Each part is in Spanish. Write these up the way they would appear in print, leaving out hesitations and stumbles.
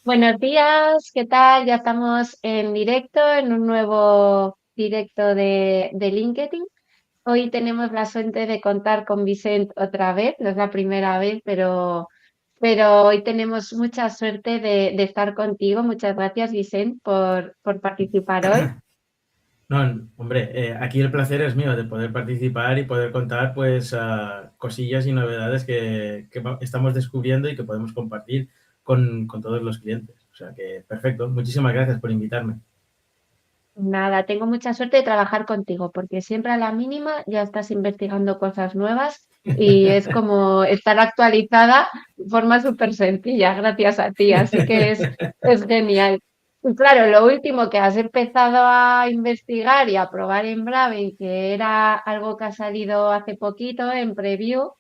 Buenos días, ¿qué tal? Ya estamos en directo, en un nuevo directo de LinkedIn. Hoy tenemos la suerte de contar con Vicent otra vez, no es la primera vez, pero hoy tenemos mucha suerte de estar contigo. Muchas gracias, Vicent, por participar hoy. No, hombre, aquí el placer es mío de poder participar y poder contar pues cosillas y novedades que estamos descubriendo y que podemos compartir con todos los clientes. O sea que perfecto. Muchísimas gracias por invitarme. Nada, tengo mucha suerte de trabajar contigo, porque siempre a la mínima ya estás investigando cosas nuevas y es como estar actualizada de forma súper sencilla, gracias a ti, así que es genial. Y claro, lo último que has empezado a investigar y a probar en Braven, que era algo que ha salido hace poquito en preview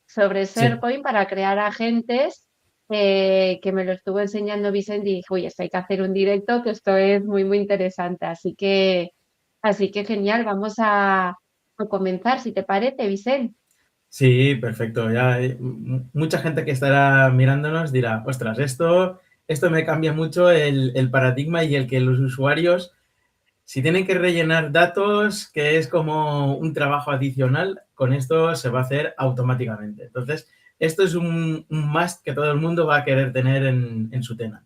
sobre Sí, SharePoint para crear agentes, que me lo estuvo enseñando Vicente y dije, oye, esto hay que hacer un directo, que esto es muy, muy interesante. Así que genial, vamos a comenzar, si te parece, Vicente. sí, perfecto. Ya mucha gente que estará mirándonos dirá, ostras, esto me cambia mucho el paradigma y el que los usuarios, si tienen que rellenar datos, que es como un trabajo adicional, con esto se va a hacer automáticamente. Entonces, esto es un must que todo el mundo va a querer tener en su tenant.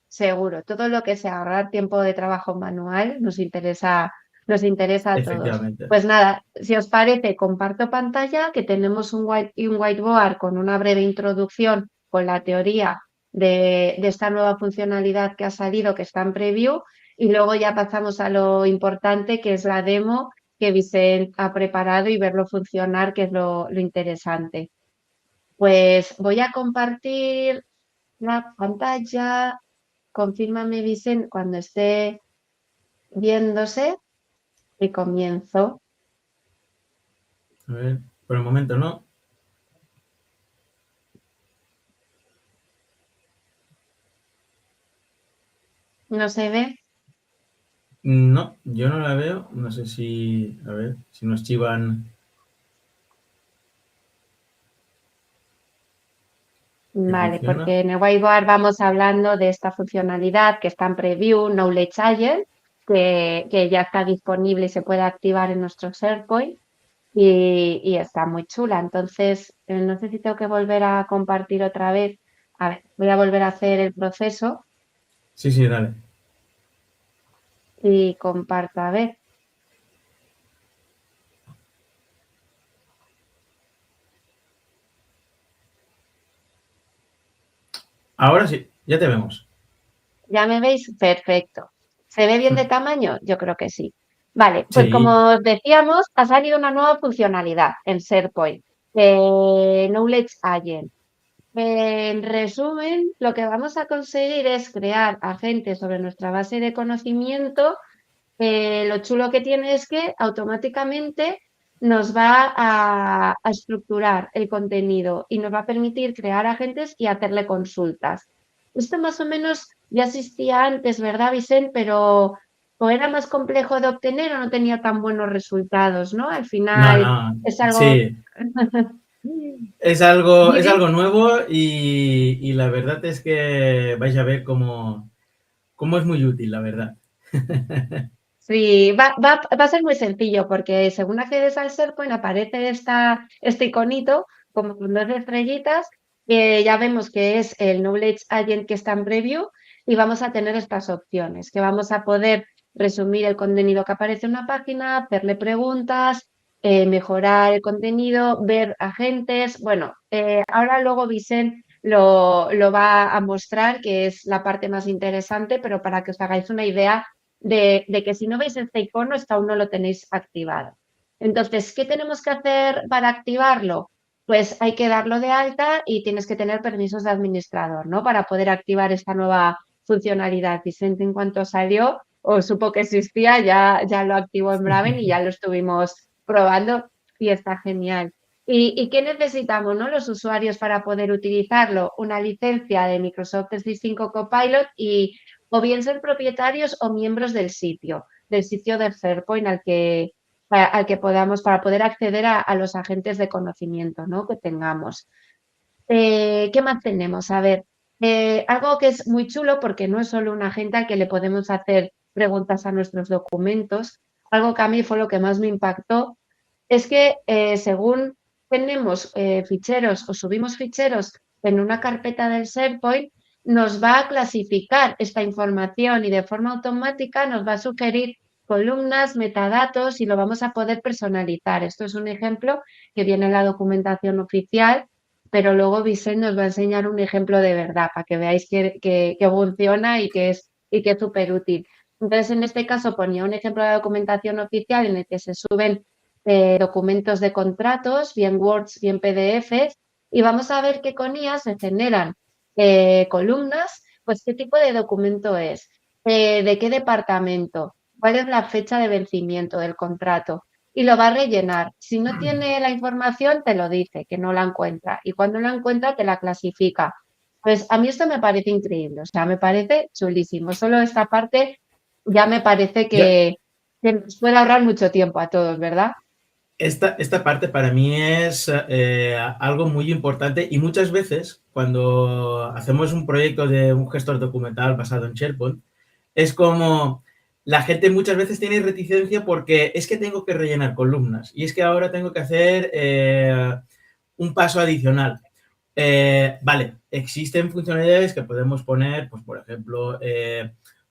Seguro, todo lo que sea ahorrar tiempo de trabajo manual nos interesa a todos. Efectivamente. Pues nada, si os parece, comparto pantalla, que tenemos un whiteboard con una breve introducción con la teoría de esta nueva funcionalidad que ha salido, que está en preview, y luego ya pasamos a lo importante, que es la demo que Vicent ha preparado y verlo funcionar, que es lo interesante. Pues voy a compartir la pantalla. Confírmame, Vicent, cuando esté viéndose y comienzo. A ver, por el momento no. ¿No se ve? No, yo no la veo. No sé si, a ver, si nos chivan. Que Vale, funciona. porque en el whiteboard vamos hablando de esta funcionalidad que está en preview, Knowledge Agent, que ya está disponible y se puede activar en nuestro SharePoint y está muy chula. Entonces, no sé si tengo que volver a compartir otra vez. A ver, voy a volver a hacer el proceso Sí, sí, dale. y comparto. A ver, Ahora sí, ya te vemos. ¿ya me veis? Perfecto. ¿Se ve bien de tamaño? Yo creo que sí. Vale, pues como Sí, os decíamos, ha salido una nueva funcionalidad en SharePoint, Knowledge Agent. En resumen, lo que vamos a conseguir es crear agentes sobre nuestra base de conocimiento. Lo chulo que tiene es que automáticamente nos va a estructurar el contenido y nos va a permitir crear agentes y hacerle consultas. Esto más o menos ya existía antes, ¿verdad, Vicente? Pero o era más complejo de obtener o no tenía tan buenos resultados, ¿no? Al no, final no, es algo... sí. Es algo Didi. nuevo y la verdad es que vais a ver cómo es muy útil, la verdad. Sí, va a ser muy sencillo porque según accedes al SharePoint aparece este iconito como con dos estrellitas que ya vemos que es el Knowledge Agent que está en preview y vamos a tener estas opciones, que vamos a poder resumir el contenido que aparece en una página, hacerle preguntas, mejorar el contenido, ver agentes. Bueno, ahora luego Vicent lo va a mostrar, que es la parte más interesante, pero para que os hagáis una idea de que si no veis este icono es que aún no lo tenéis activado. Entonces, ¿qué tenemos que hacer para activarlo? Pues hay que darlo de alta y tienes que tener permisos de administrador, ¿no? Para poder activar esta nueva funcionalidad. Vicente, en cuanto salió o supo que existía, ya lo activó en Braven y ya lo estuvimos probando y está genial. ¿Y qué necesitamos, no? Los usuarios para poder utilizarlo, una licencia de Microsoft 365 Copilot y o bien ser propietarios o miembros del sitio de SharePoint al que podamos, para poder acceder a los agentes de conocimiento, ¿no? Que tengamos. ¿Qué más tenemos? A ver, Algo que es muy chulo porque no es solo una agenda al que le podemos hacer preguntas a nuestros documentos, algo que a mí fue lo que más me impactó, es que según tenemos ficheros o subimos ficheros en una carpeta del SharePoint, nos va a clasificar esta información y de forma automática nos va a sugerir columnas, metadatos y lo vamos a poder personalizar. Esto es un ejemplo que viene en la documentación oficial, pero luego Vicent nos va a enseñar un ejemplo de verdad para que veáis que funciona y que es súper útil. Entonces, en este caso ponía un ejemplo de documentación oficial en el que se suben documentos de contratos, bien Words, bien PDFs, y vamos a ver que con IA se generan columnas, pues qué tipo de documento es, de qué departamento, cuál es la fecha de vencimiento del contrato, y lo va a rellenar. Si no tiene la información, te lo dice, que no la encuentra, y cuando la encuentra, te la clasifica. Pues a mí esto me parece increíble, o sea, me parece chulísimo. Solo esta parte ya me parece Ya, que nos puede ahorrar mucho tiempo a todos, ¿verdad? esta parte para mí es algo muy importante y muchas veces cuando hacemos un proyecto de un gestor documental basado en SharePoint, es como la gente muchas veces tiene reticencia porque es que tengo que rellenar columnas y es que ahora tengo que hacer un paso adicional. Vale, existen funcionalidades que podemos poner, pues por ejemplo,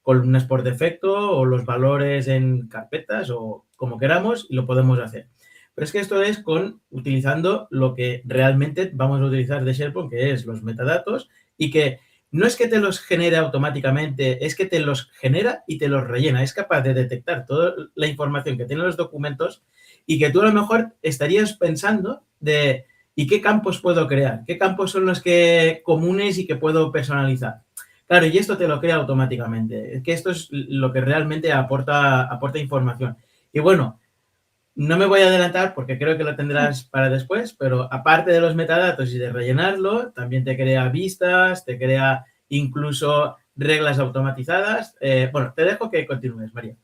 columnas por defecto o los valores en carpetas o como queramos y lo podemos hacer. Pero es que esto es utilizando lo que realmente vamos a utilizar de SharePoint, que es los metadatos, y que no es que te los genere automáticamente, es que te los genera y te los rellena. Es capaz de detectar toda la información que tienen los documentos y que tú a lo mejor estarías pensando de ¿y qué campos puedo crear? ¿Qué campos son los que comunes y que puedo personalizar? Claro, y esto te lo crea automáticamente. Es que esto es lo que realmente aporta información. Y bueno, no me voy a adelantar porque creo que lo tendrás para después, pero aparte de los metadatos y de rellenarlo, también te crea vistas, te crea incluso reglas automatizadas. Bueno, te dejo que continúes, María.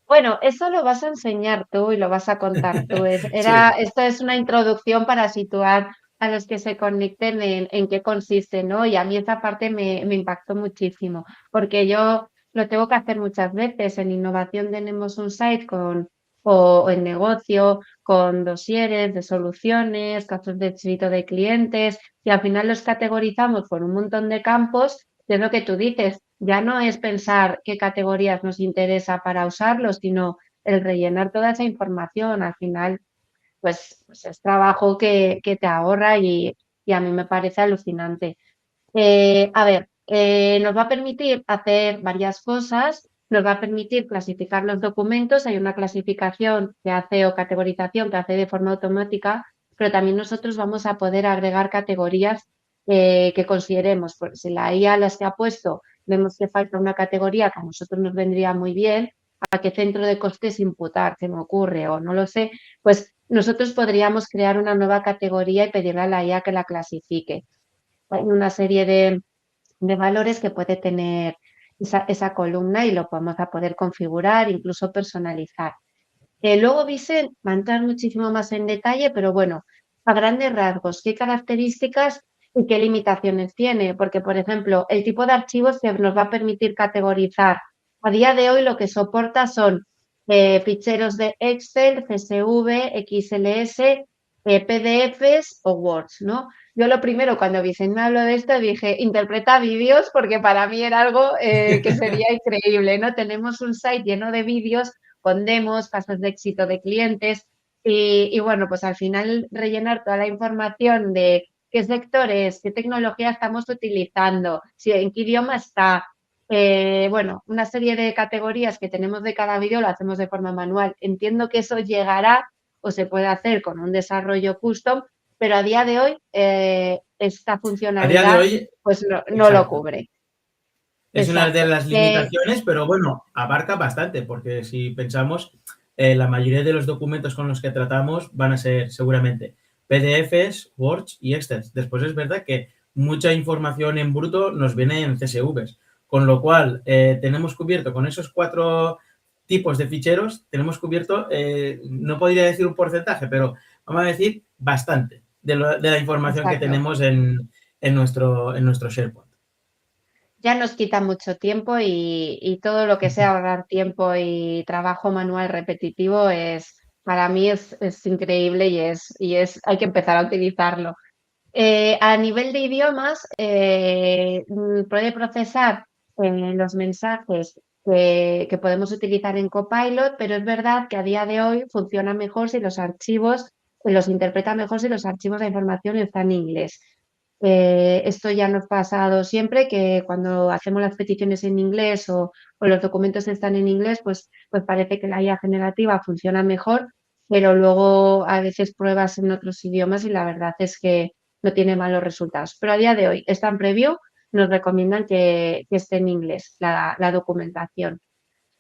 Bueno, eso lo vas a enseñar tú y lo vas a contar tú. Sí, Esto es una introducción para situar a los que se conecten en qué consiste, ¿no? Y a mí esa parte me impactó muchísimo, porque yo lo tengo que hacer muchas veces. En innovación tenemos un site o en negocio con dosieres de soluciones, casos de éxito de clientes, y al final los categorizamos por un montón de campos, que es lo que tú dices, ya no es pensar qué categorías nos interesa para usarlos, sino el rellenar toda esa información. Al final, pues es trabajo que te ahorra y a mí me parece alucinante. A ver, nos va a permitir hacer varias cosas, nos va a permitir clasificar los documentos, hay una clasificación que hace o categorización que hace de forma automática, pero también nosotros vamos a poder agregar categorías que consideremos. Pues si la IA las que ha puesto vemos que falta una categoría que a nosotros nos vendría muy bien, a qué centro de costes imputar, se me ocurre o no lo sé, pues nosotros podríamos crear una nueva categoría y pedirle a la IA que la clasifique. Hay una serie de valores que puede tener esa columna y lo vamos a poder configurar, incluso personalizar. Luego Vicent va a entrar muchísimo más en detalle, pero bueno, a grandes rasgos, ¿qué características y qué limitaciones tiene? Porque, por ejemplo, el tipo de archivos que nos va a permitir categorizar. A día de hoy lo que soporta son ficheros de Excel, CSV, XLS, PDFs o Words, ¿no? Yo lo primero, cuando Vicente me habló de esto, dije, interpreta vídeos, porque para mí era algo que sería increíble, ¿no? Tenemos un site lleno de vídeos con demos, casos de éxito de clientes y bueno, pues al final rellenar toda la información de qué sectores, qué tecnología estamos utilizando, si, en qué idioma está. Bueno, una serie de categorías que tenemos de cada vídeo lo hacemos de forma manual. Entiendo que eso llegará o se puede hacer con un desarrollo custom, pero a día de hoy esta a día de funcionalidad hoy, pues no lo exacto. cubre. Es una de Exacto. las limitaciones, pero bueno, abarca bastante, porque si pensamos, la mayoría de los documentos con los que tratamos van a ser seguramente PDFs, Words y Excel. Después es verdad que mucha información en bruto nos viene en CSVs, con lo cual tenemos cubierto con esos 4 tipos de ficheros, tenemos cubierto, no podría decir un porcentaje, pero vamos a decir bastante de la información que Exacto. tenemos en nuestro SharePoint. ya nos quita mucho tiempo y todo lo que sea ahorrar tiempo y trabajo manual repetitivo para mí es increíble hay que empezar a utilizarlo. A nivel de idiomas, puede procesar los mensajes que podemos utilizar en Copilot, pero es verdad que a día de hoy funciona mejor si los archivos, los interpreta mejor si los archivos de información están en inglés. Esto ya nos ha pasado siempre, que cuando hacemos las peticiones en inglés o los documentos están en inglés, pues parece que la IA generativa funciona mejor, pero luego a veces pruebas en otros idiomas y la verdad es que no tiene malos resultados. Pero a día de hoy está en preview, nos recomiendan que esté en inglés la documentación.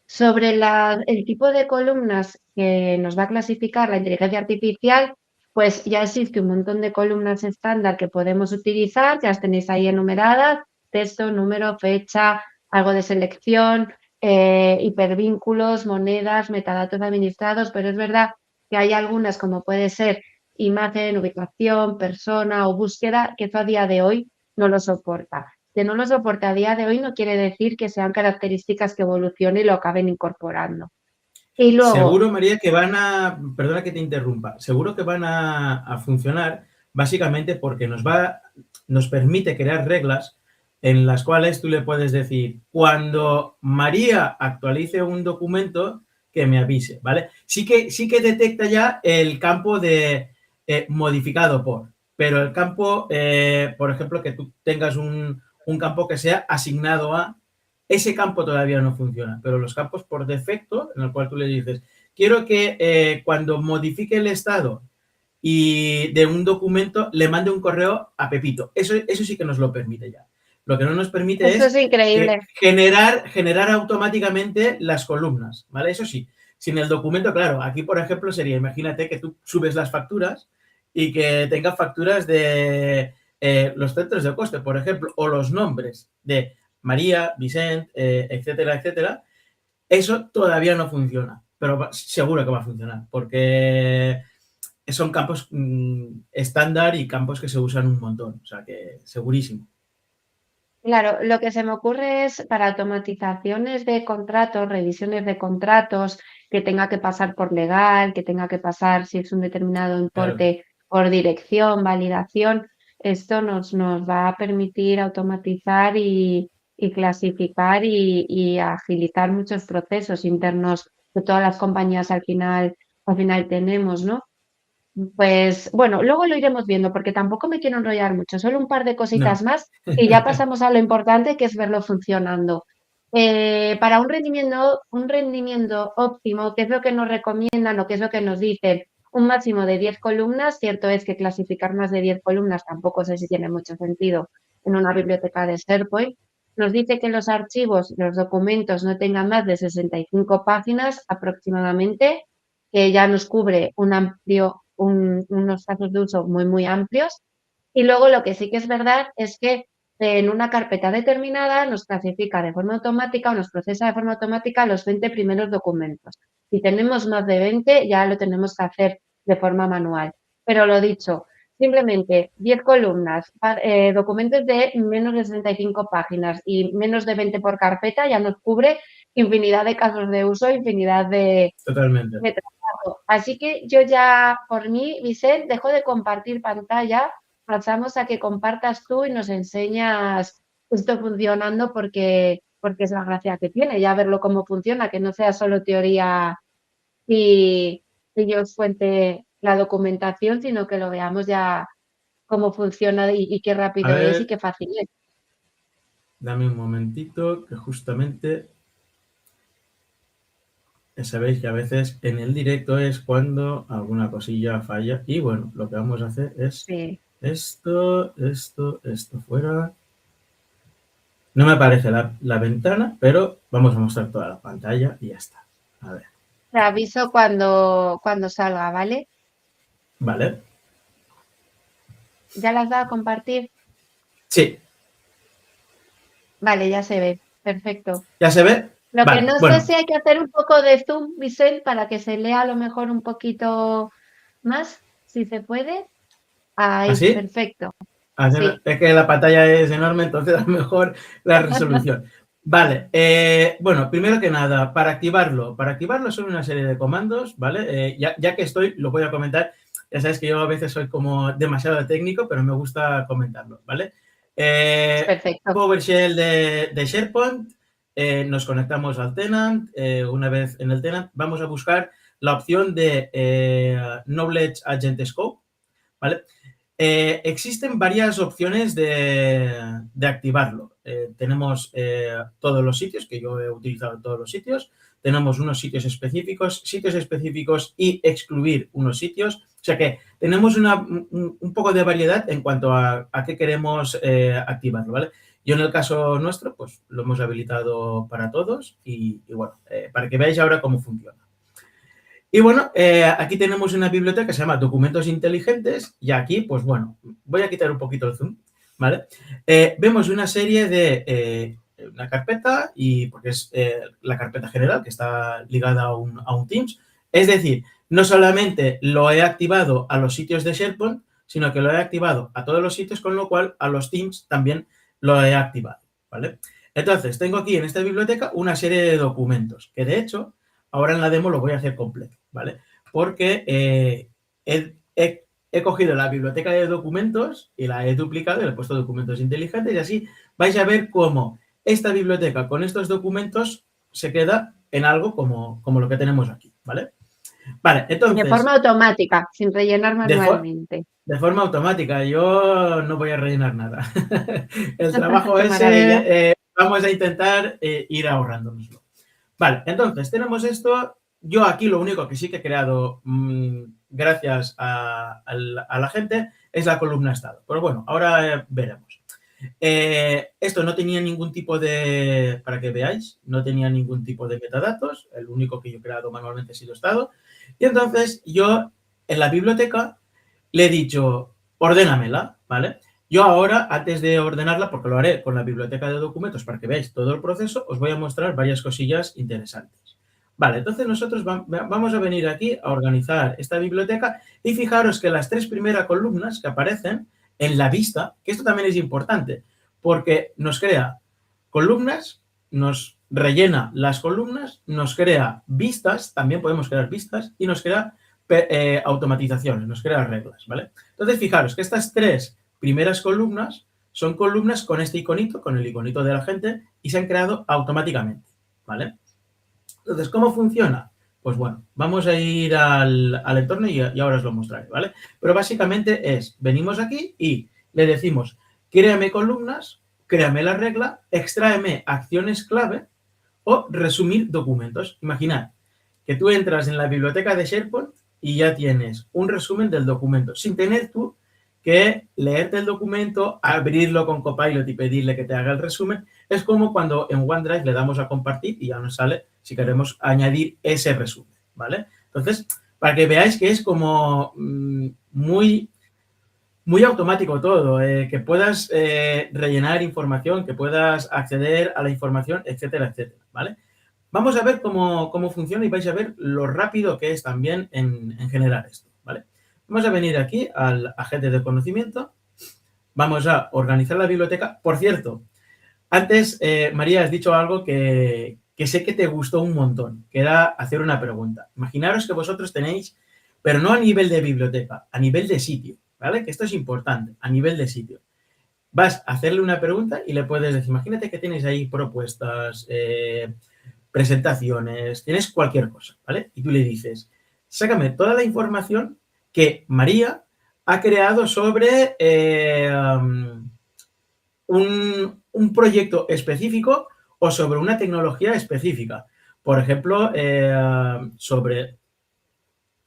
Sobre el tipo de columnas que nos va a clasificar la inteligencia artificial, pues ya existe un montón de columnas estándar que podemos utilizar, ya las tenéis ahí enumeradas: texto, número, fecha, algo de selección, hipervínculos, monedas, metadatos administrados, pero es verdad que hay algunas, como puede ser imagen, ubicación, persona o búsqueda, que eso a día de hoy no lo soporta. Que no lo soporte a día de hoy no quiere decir que sean características que evolucionen y lo acaben incorporando. Y luego, Seguro, María, que perdona que te interrumpa, seguro que van a funcionar básicamente porque nos permite crear reglas en las cuales tú le puedes decir: cuando María actualice un documento, que me avise, ¿vale? Sí que detecta ya el campo de modificado por, pero el campo, por ejemplo, que tú tengas un campo que sea asignado a, ese campo todavía no funciona, pero los campos por defecto, en el cual tú le dices: quiero que cuando modifique el estado y de un documento le mande un correo a Pepito. Eso sí que nos lo permite ya. Lo que no nos permite eso es es increíble. generar automáticamente las columnas, ¿vale? Eso sí. Sin el documento, claro, aquí, por ejemplo, sería: imagínate que tú subes las facturas y que tenga facturas de los centros de coste, por ejemplo, o los nombres de María, Vicent, etcétera, etcétera. Eso todavía no funciona, pero seguro que va a funcionar, porque son campos estándar y campos que se usan un montón, o sea que segurísimo. Claro, lo que se me ocurre es para automatizaciones de contratos, revisiones de contratos, que tenga que pasar por legal, que tenga que pasar, si es un determinado Claro. importe, por dirección, validación. Esto nos va a permitir automatizar y clasificar y agilizar muchos procesos internos que todas las compañías al final tenemos, ¿no? Pues bueno, luego lo iremos viendo porque tampoco me quiero enrollar mucho, solo un par de cositas No. más y ya pasamos a lo importante, que es verlo funcionando. Para un rendimiento óptimo, que es lo que nos recomiendan o que es lo que nos dicen, un máximo de 10 columnas. Cierto es que clasificar más de 10 columnas tampoco sé si tiene mucho sentido en una biblioteca de SharePoint. Nos dice que los archivos, los documentos no tengan más de 65 páginas aproximadamente, que ya nos cubre unos casos de uso muy, muy amplios. Y luego lo que sí que es verdad es que en una carpeta determinada nos clasifica de forma automática o nos procesa de forma automática los 20 primeros documentos. Si tenemos más de 20, ya lo tenemos que hacer de forma manual. Pero lo dicho, simplemente 10 columnas, documentos de menos de 65 páginas y menos de 20 por carpeta ya nos cubre infinidad de casos de uso, infinidad Totalmente. de trabajo. Así que yo ya, por mí, Vicente, dejo de compartir pantalla, pasamos a que compartas tú y nos enseñas esto funcionando porque es la gracia que tiene, ya verlo cómo funciona, que no sea solo teoría y yo os cuente la documentación, sino que lo veamos ya cómo funciona y qué A rápido es y ver, qué fácil es. dame un momentito, que justamente sabéis que a veces en el directo es cuando alguna cosilla falla. Y bueno, lo que vamos a hacer es Sí. esto fuera. No me aparece la ventana, pero vamos a mostrar toda la pantalla y ya está. A ver, Te aviso cuando salga, ¿vale? ¿vale? ¿Ya las has dado a compartir? Sí, Vale, ya se ve. Perfecto. ¿ya se ve? Lo que Vale, no sé bueno, si hay que hacer un poco de zoom, Vicente, para que se lea a lo mejor un poquito más, si se puede. Ahí, ¿así? perfecto. Sí, Es que la pantalla es enorme, entonces a lo mejor la resolución. Vale, bueno, primero que nada, para activarlo son una serie de comandos, ¿vale? Ya que estoy, lo voy a comentar. Ya sabes que yo a veces soy como demasiado técnico, pero me gusta comentarlo, ¿vale? es perfecto. PowerShell de SharePoint, nos conectamos al tenant, una vez en el tenant vamos a buscar la opción de Knowledge Agent Scope, ¿vale? Existen varias opciones de activarlo. Tenemos todos los sitios, que yo he utilizado todos los sitios. Tenemos unos sitios específicos y excluir unos sitios. O sea que tenemos un poco de variedad en cuanto a qué queremos activarlo, ¿vale? Yo en el caso nuestro, pues lo hemos habilitado para todos y bueno, para que veáis ahora cómo funciona. Y bueno, aquí tenemos una biblioteca que se llama Documentos Inteligentes y aquí, pues bueno, voy a quitar un poquito el zoom, ¿vale? Vemos una serie de una carpeta y porque es la carpeta general que está ligada a un Teams. Es decir, no solamente lo he activado a los sitios de SharePoint, sino que lo he activado a todos los sitios, con lo cual a los Teams también lo he activado, ¿vale? Entonces, tengo aquí en esta biblioteca una serie de documentos que de hecho ahora en la demo lo voy a hacer completo, ¿vale? Porque he cogido la biblioteca de documentos y la he duplicado y le he puesto documentos inteligentes y así vais a ver cómo esta biblioteca con estos documentos se queda en algo como lo que tenemos aquí, ¿vale? Vale, De forma entonces, automática, sin rellenar de, for manualmente. de forma automática, yo no voy a rellenar nada. El trabajo Qué maravilla. ese vamos a intentar ir ahorrándonoslo. Vale, entonces tenemos esto. Yo aquí lo único que sí que he creado, gracias a la gente, es la columna estado. Pero bueno, ahora veremos. Esto no tenía ningún tipo de, para que veáis, no tenía ningún tipo de metadatos. El único que yo he creado manualmente ha sido estado. Y entonces yo en la biblioteca le he dicho, ordénamela, ¿vale? Yo ahora, antes de ordenarla, porque lo haré con la biblioteca de documentos para que veáis todo el proceso, os voy a mostrar varias cosillas interesantes. Vale, entonces nosotros vamos a venir aquí a organizar esta biblioteca y fijaros que las tres primeras columnas que aparecen en la vista, que esto también es importante, porque nos crea columnas, nos rellena las columnas, nos crea vistas, también podemos crear vistas, y nos crea automatizaciones, nos crea reglas, ¿vale? Entonces, fijaros que estas tres primeras columnas son columnas con este iconito, con el iconito de la gente, y se han creado automáticamente, ¿vale? Entonces, ¿cómo funciona? Pues bueno, vamos a ir al entorno y ahora os lo mostraré, ¿vale? Pero básicamente es, venimos aquí y le decimos, créame columnas, créame la regla, extráeme acciones clave o resumir documentos. Imaginad que tú entras en la biblioteca de SharePoint y ya tienes un resumen del documento, sin tener tú que leerte el documento, abrirlo con Copilot y pedirle que te haga el resumen. Es como cuando en OneDrive le damos a compartir y ya nos sale si queremos añadir ese resumen, ¿vale? Entonces, para que veáis que es como muy automático todo, que puedas rellenar información, que puedas acceder a la información, etcétera, etcétera, ¿vale? Vamos a ver cómo funciona y vais a ver lo rápido que es también en generar esto, ¿vale? Vamos a venir aquí al agente de conocimiento, vamos a organizar la biblioteca. Por cierto, antes, María, has dicho algo que sé que te gustó un montón, que era hacer una pregunta. Imaginaros que vosotros tenéis, pero no a nivel de biblioteca, a nivel de sitio, ¿vale? Que esto es importante, a nivel de sitio. Vas a hacerle una pregunta y le puedes decir, imagínate que tienes ahí propuestas, presentaciones, tienes cualquier cosa, ¿vale? Y tú le dices, sácame toda la información que María ha creado sobre un proyecto específico o sobre una tecnología específica. Por ejemplo, sobre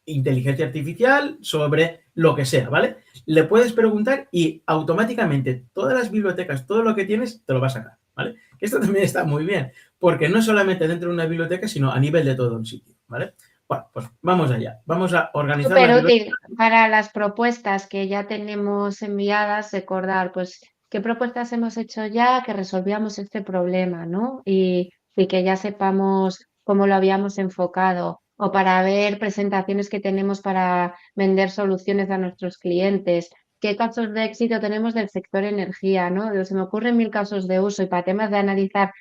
inteligencia artificial, sobre lo que sea, ¿vale? Le puedes preguntar y automáticamente todas las bibliotecas, todo lo que tienes, te lo va a sacar, ¿vale? Esto también está muy bien, porque no solamente dentro de una biblioteca, sino a nivel de todo un sitio, ¿vale? Bueno, pues vamos allá. Vamos a organizar la Súper biblioteca. útil para las propuestas que ya tenemos enviadas, recordar, pues, qué propuestas hemos hecho ya que resolvíamos este problema, ¿no? Y que ya sepamos cómo lo habíamos enfocado. O para ver presentaciones que tenemos para vender soluciones a nuestros clientes. qué casos de éxito tenemos del sector energía, ¿no? Se me ocurren mil casos de uso y para temas de analizar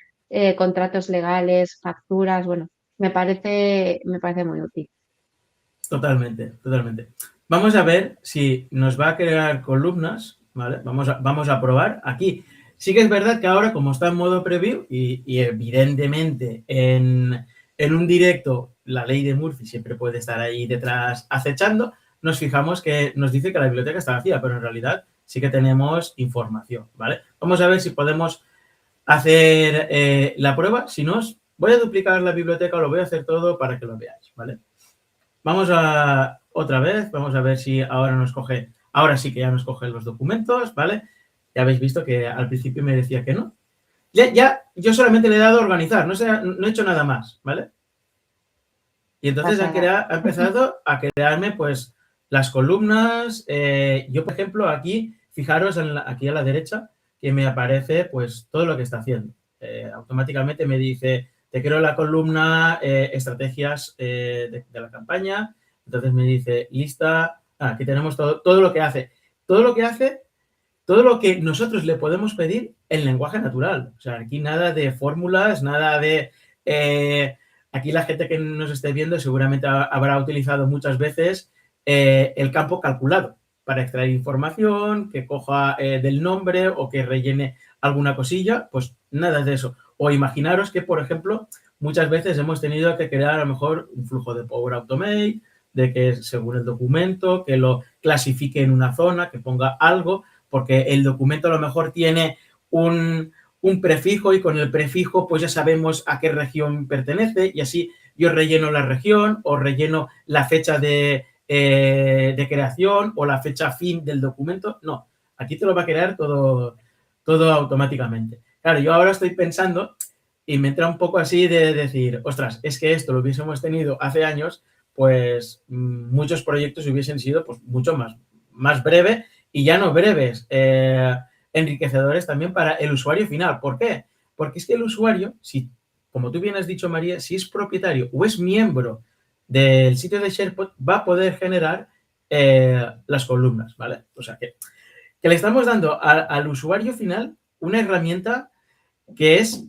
contratos legales, facturas, bueno, me parece muy útil. Totalmente, totalmente. Vamos a ver si nos va a crear columnas, ¿vale? Vamos a probar aquí. Sí que es verdad que ahora, como está en modo preview y evidentemente en un directo la ley de Murphy siempre puede estar ahí detrás acechando, nos fijamos que nos dice que la biblioteca está vacía, pero en realidad sí que tenemos información, ¿vale? Vamos a ver si podemos hacer la prueba. Si no, voy a duplicar la biblioteca, lo voy a hacer todo para que lo veáis, ¿vale? Vamos a otra vez, vamos a ver si ahora nos coge, ahora sí que ya nos coge los documentos, ¿vale? Ya habéis visto que al principio me decía que no. Ya yo solamente le he dado a organizar, no he hecho nada más, ¿vale? Y entonces ha empezado a crearme, pues, las columnas. Yo, por ejemplo, aquí, fijaros aquí a la derecha, que me aparece, pues, todo lo que está haciendo. Automáticamente me dice, te creo la columna estrategias de la campaña. Entonces me dice, lista. Aquí tenemos todo lo que hace. Todo lo que hace, todo lo que nosotros le podemos pedir en lenguaje natural. O sea, aquí nada de fórmulas, nada de... aquí la gente que nos esté viendo seguramente habrá utilizado muchas veces el campo calculado para extraer información, que coja del nombre o que rellene alguna cosilla, pues nada de eso. O imaginaros que, por ejemplo, muchas veces hemos tenido que crear a lo mejor un flujo de Power Automate, de que según el documento, que lo clasifique en una zona, que ponga algo, porque el documento a lo mejor tiene un prefijo y con el prefijo pues ya sabemos a qué región pertenece y así yo relleno la región o relleno la fecha de creación o la fecha fin del documento. No, aquí te lo va a crear todo automáticamente. Claro, yo ahora estoy pensando y me entra un poco así de decir, ostras, es que esto lo hubiésemos tenido hace años, pues muchos proyectos hubiesen sido pues mucho más breve y ya no breves, enriquecedores también para el usuario final. ¿Por qué? Porque es que el usuario, si, como tú bien has dicho, María, si es propietario o es miembro del sitio de SharePoint, va a poder generar las columnas, ¿vale? O sea, que le estamos dando al usuario final una herramienta que es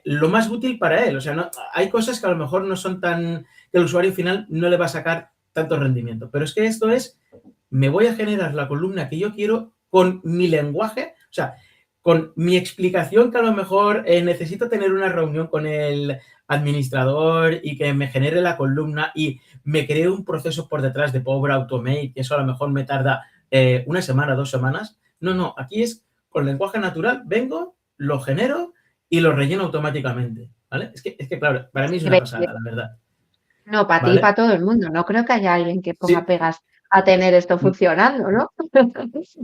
lo más útil para él. O sea, no, hay cosas que a lo mejor no son tan... que el usuario final no le va a sacar tanto rendimiento. Pero es que esto es, me voy a generar la columna que yo quiero con mi lenguaje, o sea, con mi explicación que a lo mejor necesito tener una reunión con el administrador y que me genere la columna y me cree un proceso por detrás de Power Automate, que eso a lo mejor me tarda una semana, 2 semanas. No, aquí es con lenguaje natural, vengo, lo genero y lo relleno automáticamente, ¿vale? Es que claro, para mí es una pasada, la verdad. No, para ti y para todo el mundo. No creo que haya alguien que ponga Sí. pegas a tener esto funcionando, ¿no?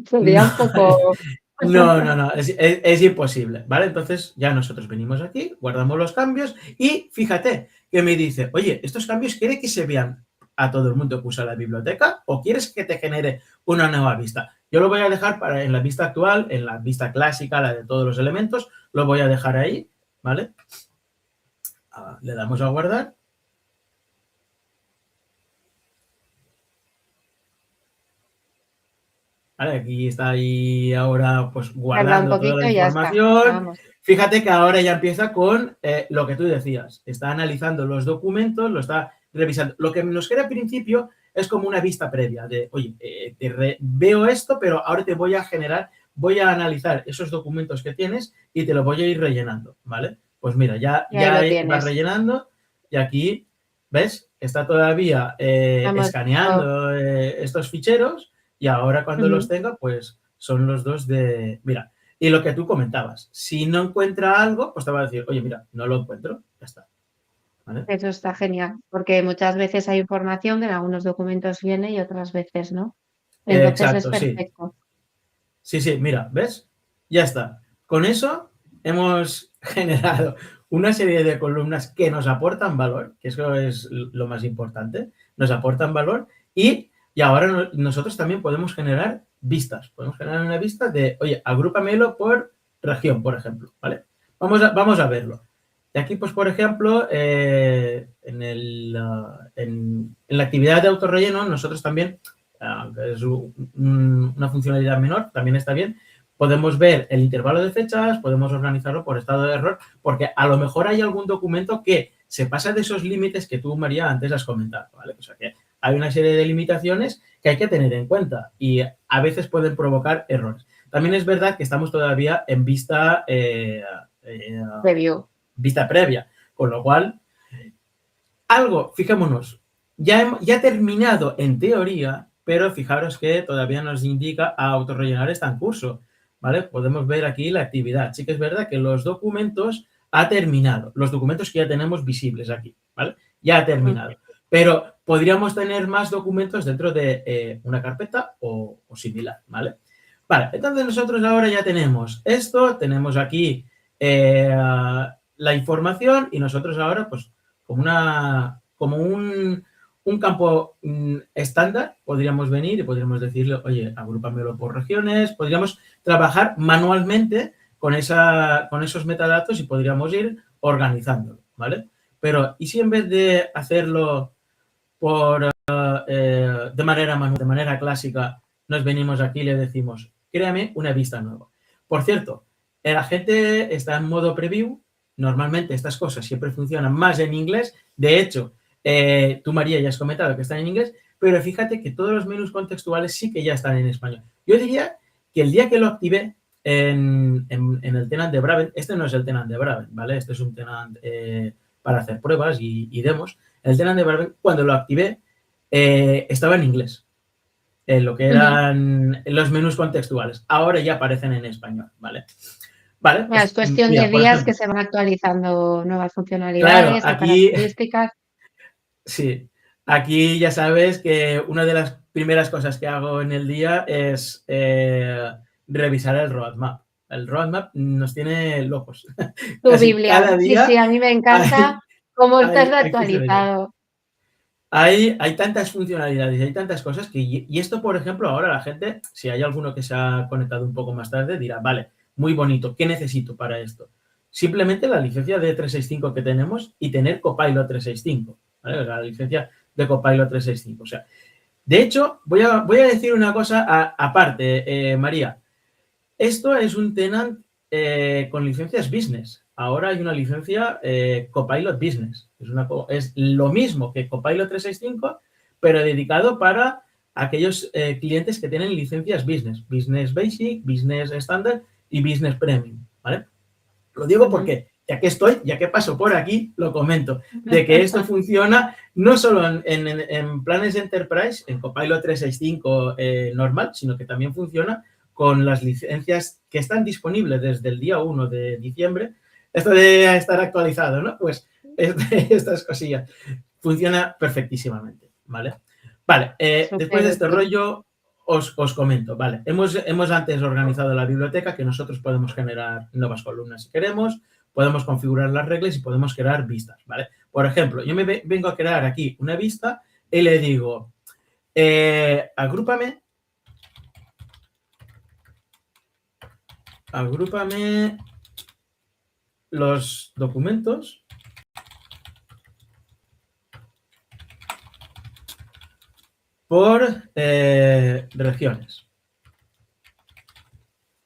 Sería un poco... No, es imposible, ¿vale? Entonces ya nosotros venimos aquí, guardamos los cambios y fíjate que me dice, oye, estos cambios quiere que se vean a todo el mundo que usa la biblioteca o quieres que te genere una nueva vista. Yo lo voy a dejar en la vista actual, en la vista clásica, la de todos los elementos, lo voy a dejar ahí, ¿vale? Le damos a guardar. ¿Vale? Aquí está ahí ahora pues guardando toda la información. Fíjate que ahora ya empieza con lo que tú decías. Está analizando los documentos, lo está revisando. Lo que nos queda al principio es como una vista previa de, oye, veo esto, pero ahora te voy a generar, voy a analizar esos documentos que tienes y te lo voy a ir rellenando, ¿vale? Pues mira, ya va rellenando y aquí, ¿ves? Está todavía escaneando estos ficheros. Y ahora cuando los tenga, pues son los dos de... Mira, y lo que tú comentabas, si no encuentra algo, pues te va a decir, oye, mira, no lo encuentro, ya está. ¿Vale? Eso está genial, porque muchas veces hay información que en algunos documentos viene y otras veces no. Entonces exacto, es perfecto. Sí, mira, ¿ves? Ya está. Con eso hemos generado una serie de columnas que nos aportan valor, que eso es lo más importante, nos aportan valor y ahora nosotros también podemos generar vistas. Podemos generar una vista de, oye, agrúpamelo por región, por ejemplo, ¿vale? Vamos a verlo. Y aquí, pues, por ejemplo, en la actividad de autorrelleno, nosotros también aunque es una funcionalidad menor, también está bien. Podemos ver el intervalo de fechas, podemos organizarlo por estado de error, porque a lo mejor hay algún documento que se pasa de esos límites que tú, María, antes has comentado, ¿vale? O sea que hay una serie de limitaciones que hay que tener en cuenta y a veces pueden provocar errores. También es verdad que estamos todavía en vista Review. vista previa, con lo cual, algo, fijémonos, ya ha terminado en teoría, pero fijaros que todavía nos indica a autorrellenar está en curso, ¿vale? Podemos ver aquí la actividad. Sí que es verdad que los documentos ha terminado, los documentos que ya tenemos visibles aquí, ¿vale? Ya ha terminado, pero podríamos tener más documentos dentro de una carpeta o similar, ¿vale? Vale, entonces nosotros ahora ya tenemos esto, tenemos aquí la información y nosotros ahora, pues, como un campo estándar, podríamos venir y podríamos decirle, oye, agrúpamelo por regiones, podríamos trabajar manualmente con esos metadatos y podríamos ir organizándolo, ¿vale? Pero, ¿y si en vez de hacerlo de manera manual, de manera clásica, nos venimos aquí y le decimos, créame una vista nueva? Por cierto, la gente está en modo preview. Normalmente estas cosas siempre funcionan más en inglés. De hecho, tú, María, ya has comentado que están en inglés, pero fíjate que todos los menús contextuales sí que ya están en español. Yo diría que el día que lo activé en el tenant de Brabant, este no es el tenant de Brabant, ¿vale? Este es un tenant para hacer pruebas y demos. El tenant de Brabant, cuando lo activé, estaba en inglés, en lo que eran los menús contextuales. Ahora ya aparecen en español, ¿vale? Vale, Pues, es cuestión mira, de días que se van actualizando nuevas claro, funcionalidades o aquí, características. sí, aquí ya sabes que una de las primeras cosas que hago en el día es revisar el roadmap. El roadmap nos tiene locos. Tu Casi Biblia. cada Sí, día sí, a mí me hay, encanta cómo estás de hay funcionalidades. actualizado. Hay tantas funcionalidades y hay tantas cosas que, y esto, por ejemplo, ahora la gente, si hay alguno que se ha conectado un poco más tarde, dirá, vale, muy bonito, ¿qué necesito para esto? Simplemente la licencia de 365 que tenemos y tener Copilot 365, ¿vale? La licencia de Copilot 365. O sea, de hecho, voy a decir una cosa aparte, María. Esto es un tenant con licencias business. Ahora hay una licencia Copilot Business. Es lo mismo que Copilot 365, pero dedicado para aquellos clientes que tienen licencias business. Business Basic, Business Standard y Business Premium, ¿vale? Lo digo porque, ya que estoy, ya que paso por aquí, lo comento, de que esto funciona no solo en planes Enterprise, en Copilot 365 normal, sino que también funciona con las licencias que están disponibles desde el día 1 de diciembre. Esto de estar actualizado, ¿no? Pues estas cosillas. Funciona perfectísimamente, ¿vale? Vale, después Súper de este útil. rollo, os comento, ¿vale? Hemos antes organizado la biblioteca, que nosotros podemos generar nuevas columnas si queremos, podemos configurar las reglas y podemos crear vistas, ¿vale? Por ejemplo, yo me vengo a crear aquí una vista y le digo, agrúpame los documentos por regiones,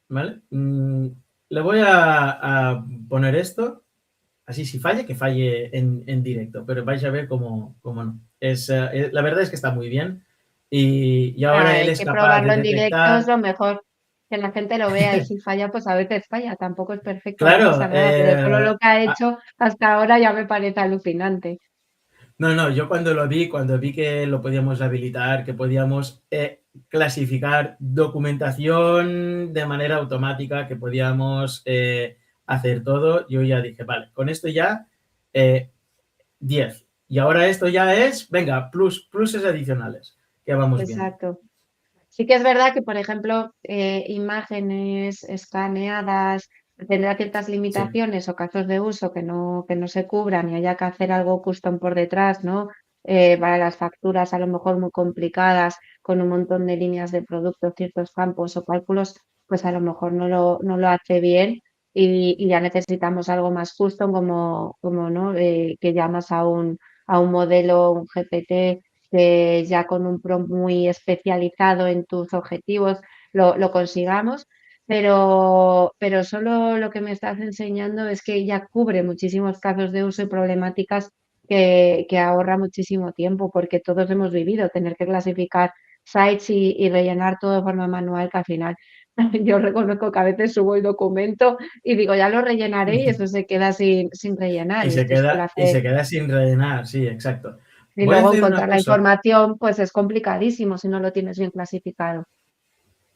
¿vale? Le voy a poner esto, así si falla, que falle en directo, pero vais a ver cómo no. La verdad es que está muy bien y ahora él Hay es que capaz de probarlo en directo, es detectar, lo mejor. Que la gente lo vea y si falla, pues a veces falla. Tampoco es perfecto, no claro, pasa nada, pero todo lo que ha hecho hasta ahora ya me parece alucinante. no, yo cuando vi que lo podíamos habilitar, que podíamos clasificar documentación de manera automática, que podíamos hacer todo, yo ya dije, vale, con esto ya 10. Y ahora esto ya es, venga, pluses adicionales, que vamos viendo. Exacto. Sí que es verdad que, por ejemplo, imágenes escaneadas tendrá ciertas Sí, limitaciones o casos de uso que no se cubran y haya que hacer algo custom por detrás, ¿no? Para las facturas a lo mejor muy complicadas, con un montón de líneas de producto, ciertos campos o cálculos, pues a lo mejor no lo hace bien y ya necesitamos algo más custom como ¿no? Que llamas a un modelo, un GPT que ya con un prompt muy especializado en tus objetivos lo consigamos, pero solo lo que me estás enseñando es que ya cubre muchísimos casos de uso y problemáticas que ahorra muchísimo tiempo, porque todos hemos vivido tener que clasificar sites y rellenar todo de forma manual, que al final yo reconozco que a veces subo el documento y digo, ya lo rellenaré y eso se queda sin rellenar y y se esto suele queda, y hacer. se queda sin rellenar, sí, exacto. Y Voy a luego hacer una encontrar la cosa información, pues es complicadísimo si no lo tienes bien clasificado.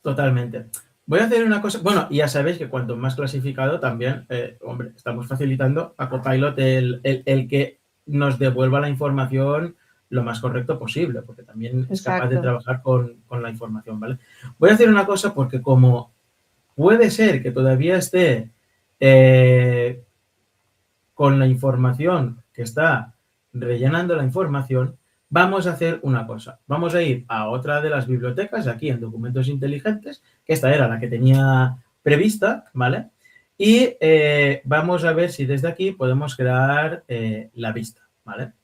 totalmente. Voy a hacer una cosa, bueno, ya sabéis que cuanto más clasificado también, hombre, estamos facilitando a Copilot el que nos devuelva la información lo más correcto posible, porque también es capaz de Exacto. trabajar con la información, ¿vale? Voy a hacer una cosa porque como puede ser que todavía esté eh, con la información que está rellenando la información, vamos a hacer una cosa. Vamos a ir a otra de las bibliotecas, aquí en documentos inteligentes, que esta era la que tenía prevista, ¿vale? Y vamos a ver si desde aquí podemos crear la vista, ¿vale?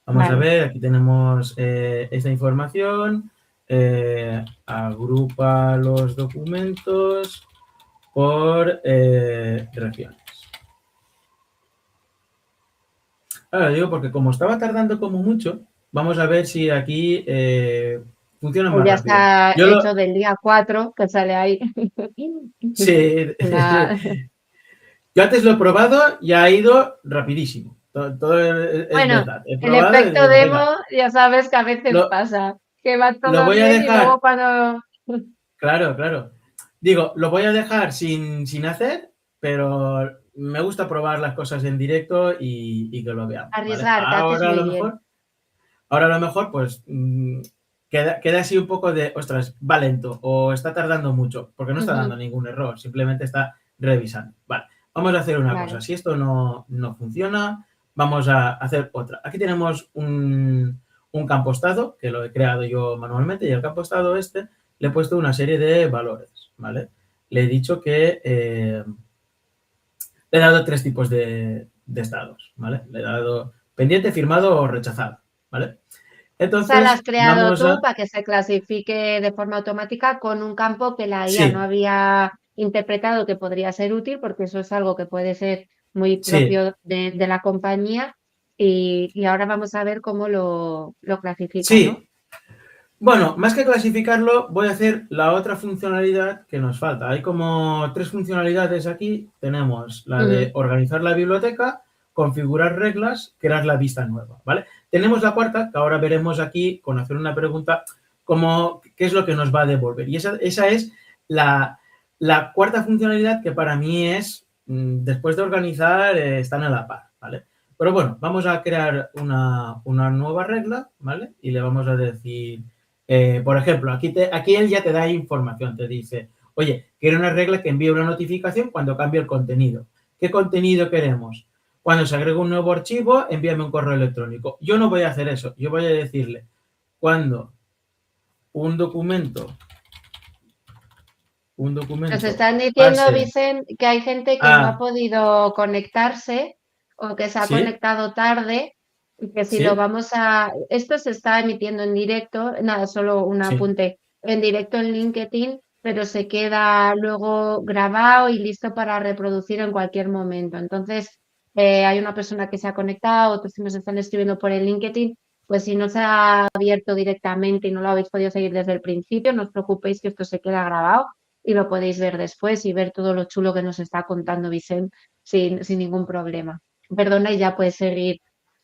Vamos a Vale. ver, aquí tenemos esta información, agrupa los documentos por regiones. Ahora digo porque como estaba tardando como mucho, vamos a ver si aquí funciona Pues más ya rápido. está Yo lo... hecho del día 4 que sale ahí. Sí, Una- yo antes lo he probado y ha ido rapidísimo. Todo es Bueno, verdad. He el probado y efecto digo, demo venga, ya sabes que a veces lo, pasa, que va lo todo voy a bien y luego dejar, cuando... claro, claro. Digo, lo voy a dejar sin hacer, pero me gusta probar las cosas en directo y que lo veamos, ¿vale? Arriesgar, que haces muy bien. Ahora a lo mejor, pues, queda así un poco de, ostras, va lento o está tardando mucho, porque no está dando Ujú. ningún error, simplemente está revisando. Vale, vamos a hacer una cosa. Vale. Si esto no funciona, vamos a hacer otra. Aquí tenemos un campo estado, que lo he creado yo manualmente, y el campo estado este le he puesto una serie de valores, ¿vale? Le he dicho que le he dado tres tipos de estados, ¿vale? Le he dado pendiente, firmado o rechazado, ¿vale? Esa la has Entonces, creado vamos tú a... para que se clasifique de forma automática con un campo que la IA no Sí, había interpretado que podría ser útil, porque eso es algo que puede ser muy sí, propio de la compañía. Y ahora vamos a ver cómo lo clasifica, ¿no? sí. Bueno, más que clasificarlo, voy a hacer la otra funcionalidad que nos falta. Hay como tres funcionalidades aquí. Tenemos la de Ujú. organizar la biblioteca, configurar reglas, crear la vista nueva, ¿vale? Tenemos la cuarta, que ahora veremos aquí con hacer una pregunta, como qué es lo que nos va a devolver. Y esa es la cuarta funcionalidad que para mí es, después de organizar, están a la par, ¿vale? Pero bueno, vamos a crear una nueva regla, ¿vale? Y le vamos a decir, por ejemplo, aquí él ya te da información, te dice, oye, quiero una regla que envíe una notificación cuando cambie el contenido. ¿Qué contenido queremos? Cuando se agrega un nuevo archivo, envíame un correo electrónico. Yo no voy a hacer eso. Yo voy a decirle, cuando un documento, un Nos documento están diciendo, pase Vicent, que hay gente que no ha a... podido conectarse o que se ha ¿Sí? conectado tarde y que si lo ¿Sí? vamos a... Esto se está emitiendo en directo, nada, solo un ¿Sí? apunte, en directo en LinkedIn, pero se queda luego grabado y listo para reproducir en cualquier momento. Entonces, hay una persona que se ha conectado, otros que nos están escribiendo por el LinkedIn. Pues si no se ha abierto directamente y no lo habéis podido seguir desde el principio, no os preocupéis que esto se queda grabado y lo podéis ver después y ver todo lo chulo que nos está contando Vicent sin ningún problema. Perdona y ya puedes seguir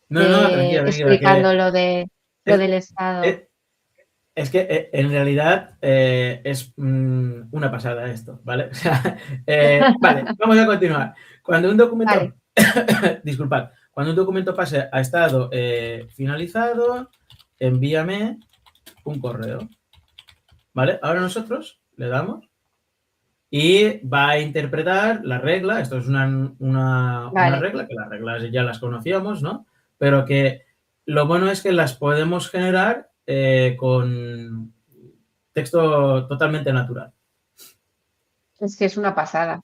No, no, tranquila, tranquila, explicando que lo es, del estado. es, es que en realidad es una pasada esto, ¿vale? O sea, vale, vamos a continuar. Cuando un Vale, documento, disculpad, cuando un documento pase a estado finalizado, envíame un correo, ¿vale? Ahora nosotros le damos y va a interpretar la regla. Esto es una vale. regla, que las reglas ya las conocíamos, ¿no? Pero que lo bueno es que las podemos generar con texto totalmente natural. Es que es una pasada.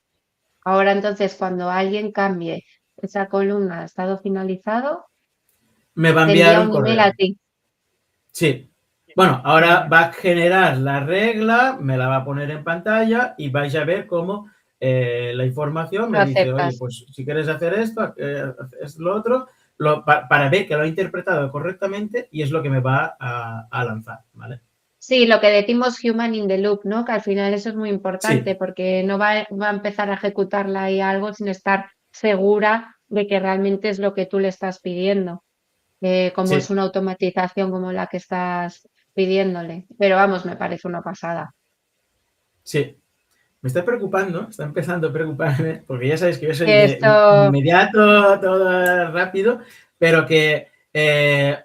Ahora entonces, cuando alguien cambie esa columna a estado finalizado, Me va a te enviar envía un un email a correo. ti. Sí. Bueno, ahora va a generar la regla, me la va a poner en pantalla y vais a ver cómo la información Lo me dice, oye, aceptas. pues si quieres hacer esto, es lo otro, para ver que lo he interpretado correctamente y es lo que me va a lanzar, ¿vale? Sí, lo que decimos human in the loop, ¿no? Que al final eso es muy importante Sí, porque no va a empezar a ejecutarla ahí algo sin estar segura de que realmente es lo que tú le estás pidiendo, como es sí, una automatización como la que estás pidiéndole. Pero vamos, me parece una pasada. sí. Me está preocupando, está empezando a preocuparme, porque ya sabéis que yo soy de Esto inmediato, todo rápido, pero que,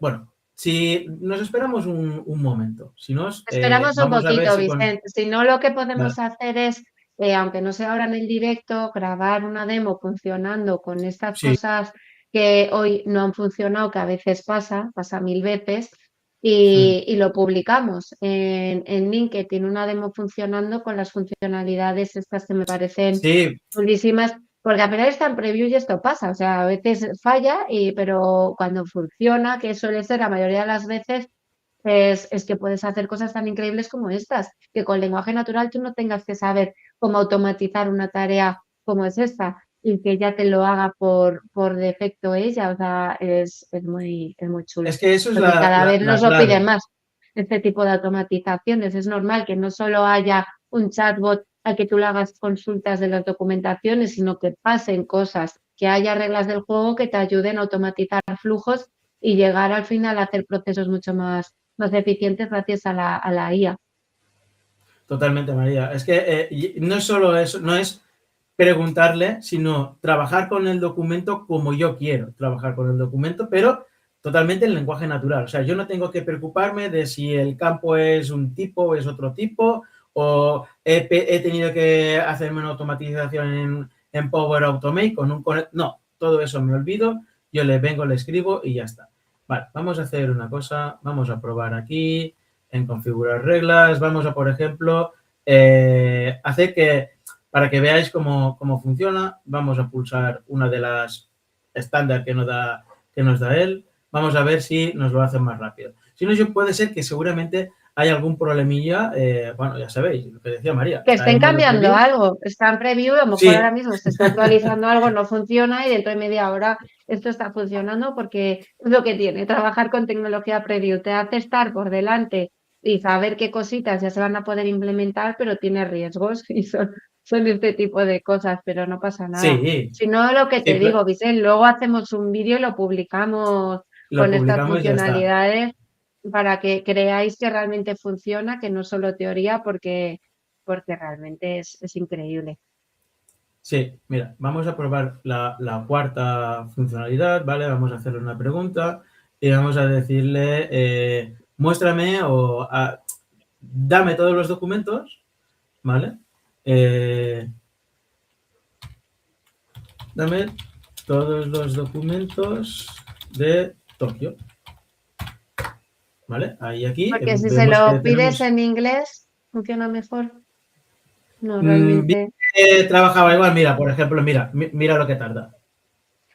bueno, si nos esperamos un momento, si nos, esperamos un vamos a ver poquito, si con... Vicente. Si no, lo que podemos Vale, hacer es, aunque no sea ahora en el directo, grabar una demo funcionando con estas sí, cosas que hoy no han funcionado, que a veces pasa 1000 veces, mm, y lo publicamos en LinkedIn, una demo funcionando con las funcionalidades estas que me parecen sí, chulísimas, porque apenas está en preview y esto pasa, o sea, a veces falla, pero cuando funciona, que suele ser la mayoría de las veces, es que puedes hacer cosas tan increíbles como estas, que con lenguaje natural tú no tengas que saber cómo automatizar una tarea como es esta y que ya te lo haga por defecto ella. O sea, es muy chulo, es que eso es porque cada vez nos la lo piden clave. más, este tipo de automatizaciones. Es normal que no solo haya un chatbot al que tú le hagas consultas de las documentaciones, sino que pasen cosas, que haya reglas del juego que te ayuden a automatizar flujos y llegar al final a hacer procesos mucho más eficientes gracias a la IA. Totalmente, María. Es que no es solo eso, no es preguntarle, sino trabajar con el documento como yo quiero trabajar con el documento, pero totalmente en lenguaje natural. O sea, yo no tengo que preocuparme de si el campo es un tipo o es otro tipo, o he tenido que hacerme una automatización en Power Automate con un... No, todo eso me olvido, yo le vengo, le escribo y ya está. Vale, vamos a hacer una cosa, vamos a probar aquí, en configurar reglas, vamos a, por ejemplo, hacer que para que veáis cómo funciona, vamos a pulsar una de las estándar que nos da él. Vamos a ver si nos lo hacen más rápido. Si no, puede ser que seguramente hay algún problemilla. Bueno, ya sabéis, lo que decía María, Que está estén en modo cambiando preview. algo, está en preview, a lo mejor ahora Sí, mismo se está actualizando algo, no funciona y dentro de media hora esto está funcionando porque es lo que tiene, trabajar con tecnología preview, te hace estar por delante y saber qué cositas ya se van a poder implementar, pero tiene riesgos y son este tipo de cosas, pero no pasa nada. sí, Si no, lo que sí, te digo, Vicente, luego hacemos un vídeo y lo publicamos lo con estas publicamos y ya está. funcionalidades para que creáis que realmente funciona, que no es solo teoría, porque realmente es increíble. Sí, mira, vamos a probar la cuarta funcionalidad, ¿vale? Vamos a hacerle una pregunta y vamos a decirle, muéstrame o dame todos los documentos, ¿vale? Eh, dame todos los documentos de Tokio, ¿vale? Ahí aquí Porque si se vemos que lo pides tenemos... en inglés, funciona mejor. No, realmente. trabajaba igual, mira, por ejemplo, mira lo que tarda.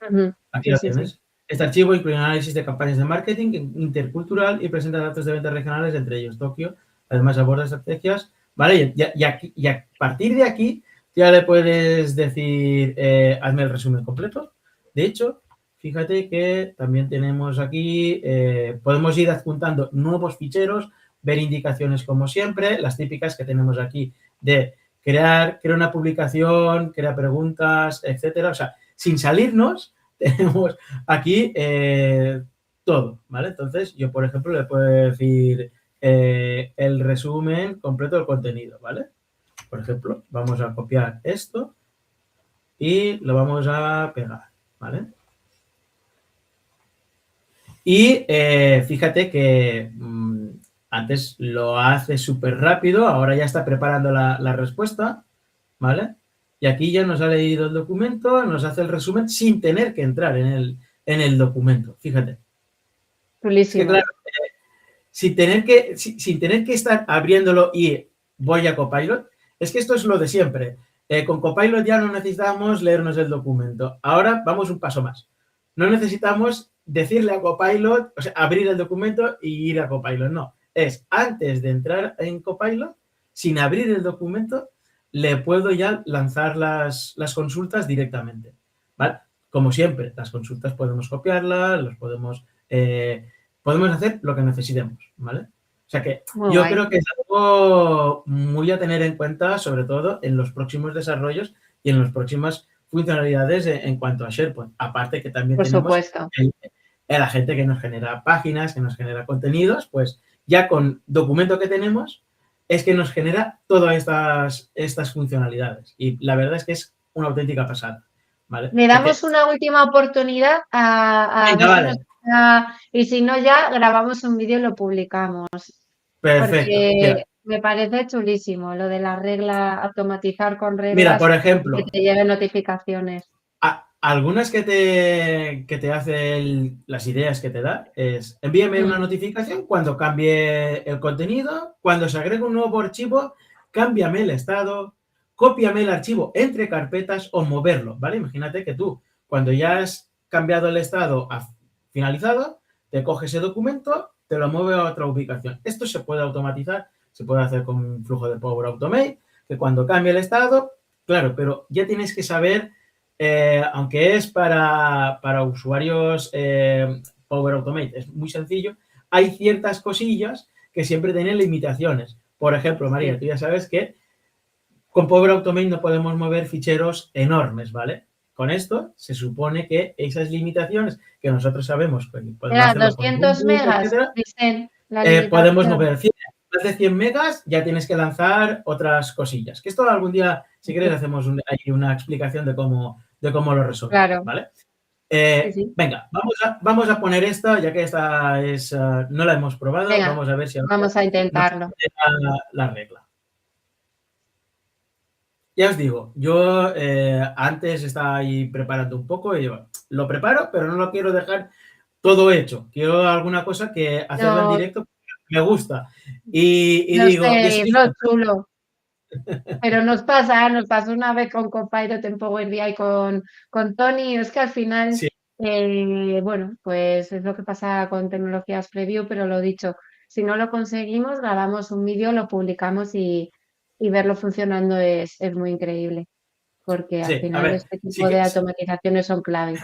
Ujú. Aquí Sí, lo sí, sí. tienes. Este archivo incluye un análisis de campañas de marketing intercultural y presenta datos de ventas regionales, entre ellos Tokio. Además, aborda estrategias. ¿Vale? Y a partir de aquí ya le puedes decir, hazme el resumen completo. De hecho, fíjate que también tenemos aquí, podemos ir adjuntando nuevos ficheros, ver indicaciones como siempre, las típicas que tenemos aquí de crear una publicación, crear preguntas, etcétera. O sea, sin salirnos, tenemos aquí todo, ¿vale? Entonces, yo, por ejemplo, le puedo decir el resumen completo del contenido, ¿vale? Por ejemplo, vamos a copiar esto y lo vamos a pegar, ¿vale? Y fíjate que antes lo hace súper rápido, ahora ya está preparando la respuesta, ¿vale? Y aquí ya nos ha leído el documento, nos hace el resumen sin tener que entrar en el documento, fíjate. Es que, Chulísimo. claro, sin tener que estar abriéndolo y voy a Copilot, es que esto es lo de siempre. Con Copilot ya no necesitamos leernos el documento. Ahora vamos un paso más. No necesitamos decirle a Copilot, o sea, abrir el documento y ir a Copilot. No, es antes de entrar en Copilot, sin abrir el documento, le puedo ya lanzar las consultas directamente, ¿vale? Como siempre, las consultas podemos copiarlas, las podemos hacer lo que necesitemos, ¿vale? O sea que Muy yo guay. creo que es algo muy a tener en cuenta, sobre todo en los próximos desarrollos y en las próximas funcionalidades en cuanto a SharePoint. Aparte que también Por tenemos supuesto. la gente que nos genera páginas, que nos genera contenidos, pues ya con documento que tenemos es que nos genera todas estas funcionalidades. Y la verdad es que es una auténtica pasada, ¿vale? Le O sea que, damos una última oportunidad a venga, ver si nos vale, y si no ya grabamos un vídeo y lo publicamos, perfecto. porque Mira, me parece chulísimo lo de la regla, automatizar con mira, reglas por y que ejemplo, te lleguen notificaciones. algunas que te hace las ideas que te da es envíame una Mm, notificación cuando cambie el contenido, cuando se agregue un nuevo archivo, cámbiame el estado, cópiame el archivo entre carpetas o moverlo, ¿vale? Imagínate que tú, cuando ya has cambiado el estado a finalizado, te coge ese documento, te lo mueve a otra ubicación. Esto se puede automatizar, se puede hacer con un flujo de Power Automate, que cuando cambie el estado, claro, pero ya tienes que saber aunque es para usuarios Power Automate, es muy sencillo, hay ciertas cosillas que siempre tienen limitaciones. Por ejemplo, María, sí. tú ya sabes que con Power Automate no podemos mover ficheros enormes, ¿vale? Con esto se supone que esas limitaciones que nosotros sabemos que podemos Era hacerlo con 200 Ruby, megas, etcétera, dicen la podemos limitación. mover 100, más de 100 megas, ya tienes que lanzar otras cosillas. Que esto algún día, si queréis, hacemos ahí una explicación de cómo lo resolvemos, Claro, ¿vale? sí, sí. Venga, vamos a poner esta, ya que esta no la hemos probado, Venga, vamos a ver si ahora vamos a nos intentarlo. sale la regla. Ya os digo, yo antes estaba ahí preparando un poco y yo lo preparo, pero no lo quiero dejar todo hecho. Quiero alguna cosa que hacerla en No, directo me gusta. Y no digo, y sé, así es lo chulo. Pero nos pasó una vez con Copilot en Power BI con Tony, es que al final, sí, bueno, pues es lo que pasa con tecnologías preview, pero lo dicho, si no lo conseguimos, grabamos un vídeo, lo publicamos y verlo funcionando es muy increíble, porque al sí, a final ver, este sí tipo que de automatizaciones son clave.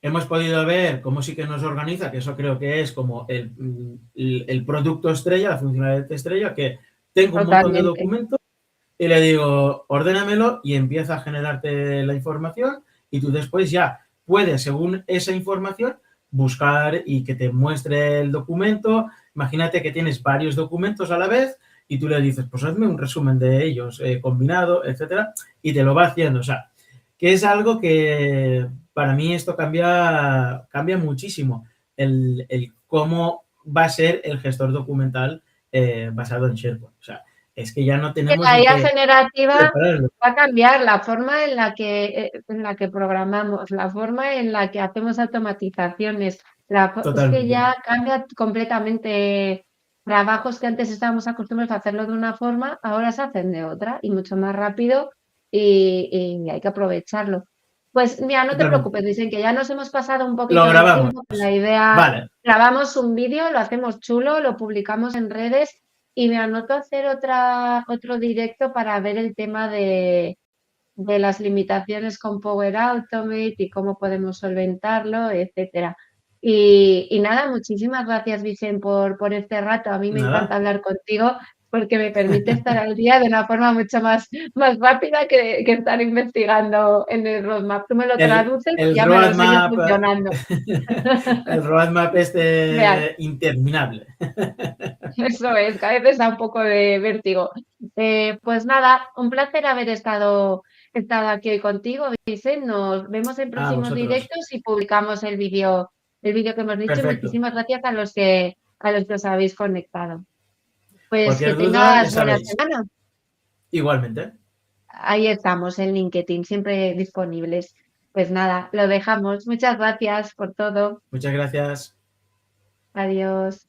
hemos podido ver cómo sí que nos organiza, que eso creo que es como el producto estrella, la funcionalidad estrella, que tengo un montón de Totalmente. documentos y le digo, ordénamelo y empieza a generarte la información y tú después ya puedes, según esa información, buscar y que te muestre el documento. Imagínate que tienes varios documentos a la vez y tú le dices, pues hazme un resumen de ellos combinado, etcétera, y te lo va haciendo. O sea, que es algo que para mí esto cambia muchísimo el cómo va a ser el gestor documental basado en SharePoint. O sea, es que ya no Que tenemos la ni IA que generativa prepararlo. va a cambiar la forma en la que programamos, la forma en la que hacemos automatizaciones. Es que Totalmente. ya cambia completamente trabajos que antes estábamos acostumbrados a hacerlo de una forma, ahora se hacen de otra y mucho más rápido y hay que aprovecharlo. Pues mira, no te Totalmente. preocupes, dicen que ya nos hemos pasado un Lo poquito de grabamos. tiempo con la idea, Vale. grabamos un vídeo, lo hacemos chulo, lo publicamos en redes y me anoto a hacer otro directo para ver el tema de las limitaciones con Power Automate y cómo podemos solventarlo, etcétera. Y nada, muchísimas gracias, Vicente, por este rato. A mí me encanta Nada. hablar contigo porque me permite estar al día de una forma mucho más rápida que estar investigando en el roadmap. Tú me lo El, traduces y el ya me lo enseñas roadmap, funcionando. el roadmap Real. interminable. Eso es, que a veces da un poco de vértigo. Pues nada, un placer haber estado aquí hoy contigo, Vicente. Nos vemos en A próximos vosotros. directos y publicamos el vídeo que hemos dicho. Y Perfecto. muchísimas gracias a los que os habéis conectado. Pues que Cualquier duda, ya tengas buena sabéis. semana. Igualmente. Ahí estamos en LinkedIn, siempre disponibles. Pues nada, lo dejamos. Muchas gracias por todo. Muchas gracias. Adiós.